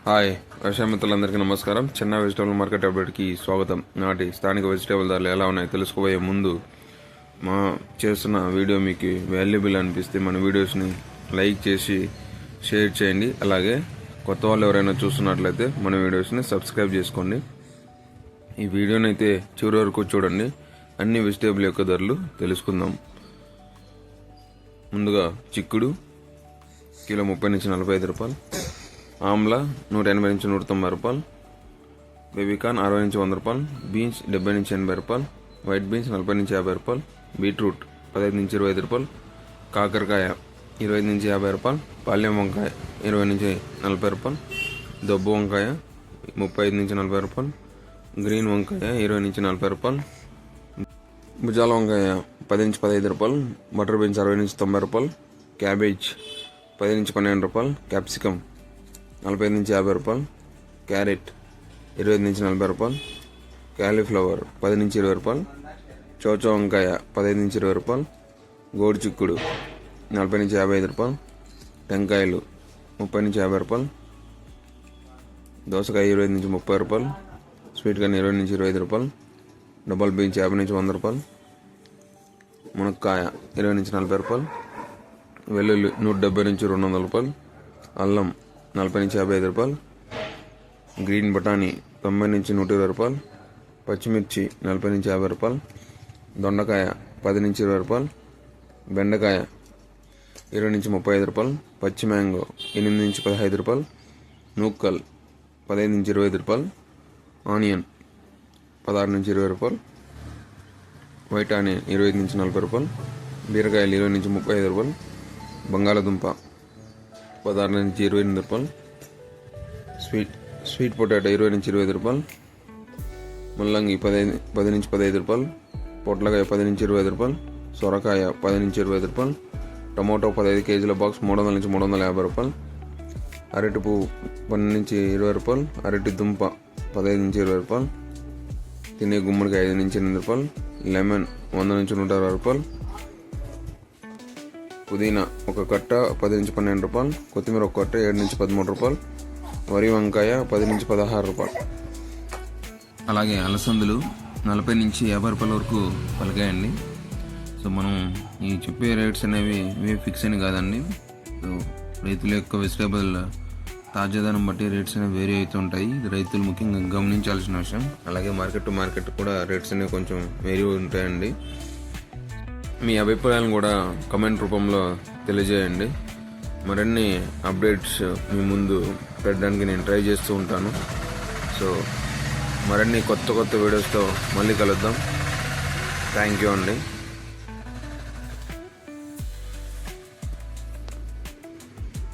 Hi వ్యవసాయ మిత్రులందరికీ నమస్కారం. చిన్న వెజిటేబుల్ మార్కెట్ అప్డేట్కి స్వాగతం. నాటి స్థానిక వెజిటేబుల్ ధరలు ఎలా ఉన్నాయో తెలుసుకోబోయే ముందు మా చేస్తున్న వీడియో మీకు వాల్యుబుల్ అనిపిస్తే మన వీడియోస్ని లైక్ చేసి షేర్ చేయండి. అలాగే కొత్త వాళ్ళు ఎవరైనా చూస్తున్నట్లయితే మన వీడియోస్ని సబ్స్క్రైబ్ చేసుకోండి. ఈ వీడియోని అయితే చివరి వరకు చూడండి. అన్ని వెజిటేబుల్ యొక్క ధరలు తెలుసుకుందాం. ముందుగా చిక్కుడు కిలో 30 నుంచి 45 రూపాయలు, ఆమ్లా 180 నుంచి 190 రూపాయలు, బేబీకాన్ 60 నుంచి 100 రూపాయలు, బీన్స్ 70 నుంచి 80 రూపాయలు, వైట్ బీన్స్ 40 నుంచి 50 రూపాయలు, బీట్రూట్ 15 నుంచి 25 రూపాయలు, కాకరకాయ 20 నుంచి 50 రూపాయలు, పాల్యం వంకాయ 20 నుంచి 40 రూపాయలు, దబ్బు వంకాయ 35 నుంచి 40 రూపాయలు, గ్రీన్ వంకాయ 20 నుంచి 40 రూపాయలు, భుజాల వంకాయ 10 నుంచి 15 రూపాయలు, బటర్ బీన్స్ 60 నుంచి 90 రూపాయలు, క్యాబేజ్ 10 నుంచి 12 రూపాయలు, క్యాప్సికమ్ 45 నుంచి 50 రూపాయలు, క్యారెట్ 20 నుంచి 40 రూపాయలు, క్యాలీఫ్లవర్ 10 నుంచి 20 రూపాయలు, చోచో వంకాయ 15 నుంచి 20 రూపాయలు, గోడు చిక్కుడు 40 నుంచి 55 రూపాయలు, టెంకాయలు 30 నుంచి 50 రూపాయలు, దోసకాయ 20 నుంచి 30 రూపాయలు, స్వీట్ కార్న్ 20 నుంచి 25 రూపాయలు, డబల్ బీన్స్ 50 నుంచి 100 రూపాయలు, మునక్కాయ 20 నుంచి 40 రూపాయలు, వెల్లుల్లి 170 నుంచి 200 రూపాయలు, అల్లం 40 నుంచి 55 రూపాయలు, గ్రీన్ బఠానీ 90 నుంచి 120 రూపాయలు, పచ్చిమిర్చి 40 నుంచి 50 రూపాయలు, దొండకాయ 10 నుంచి 20 రూపాయలు, బెండకాయ 20 నుంచి 35 రూపాయలు, పచ్చి మ్యాంగో 8 నుంచి 15 రూపాయలు, నూక్కల్ 15 నుంచి 25 రూపాయలు, ఆనియన్ 16 నుంచి 20 రూపాయలు, వైట్ ఆనియన్ 20 నుంచి 40 రూపాయలు, బీరకాయలు 20 నుంచి 35 రూపాయలు, బంగాళదుంప 16 నుంచి 28 రూపాయలు, స్వీట్ పొటాటో 20 నుంచి 25 రూపాయలు, ముల్లంగి 10 నుంచి 15 రూపాయలు, పొట్లకాయ 10 నుంచి 25 రూపాయలు, సొరకాయ 10 నుంచి 25 రూపాయలు, టమాటో 15 కేజీల బాక్స్ 300 నుంచి 350 రూపాయలు, అరటి పువ్వు 12 నుంచి 20 రూపాయలు, అరటి దుంప 15 నుంచి 20 రూపాయలు, తినే గుమ్మడికాయ 5 నుంచి 8 రూపాయలు, లెమన్ 100 నుంచి 120 రూపాయలు, పుదీనా ఒక కట్ట 10 నుంచి 12 రూపాయలు, కొత్తిమీర ఒక కట్ట 7 నుంచి 13 రూపాయలు, వరి వంకాయ 10 నుంచి 16 రూపాయలు. అలాగే అలసందులు 40 నుంచి 50 రూపాయల వరకు పలికాయండి. సో మనం ఈ చెప్పే రేట్స్ అనేవి ఫిక్స్ అని కాదండి. సో రైతుల యొక్క వెజిటేబుల్ తాజాదనం బట్టి రేట్స్ అనేవి వేరీ అవుతూ ఉంటాయి. ఇది రైతులు ముఖ్యంగా గమనించాల్సిన విషయం. అలాగే మార్కెట్ టు మార్కెట్ కూడా రేట్స్ అనేవి కొంచెం వేరీ ఉంటాయండి. మీ అభిప్రాయాలను కూడా కమెంట్ రూపంలో తెలియజేయండి. మరిన్ని అప్డేట్స్ మీ ముందు పెట్టడానికి నేను ట్రై చేస్తూ ఉంటాను. సో మరిన్ని కొత్త వీడియోస్తో మళ్ళీ కలుద్దాం. థ్యాంక్ యూ అండి.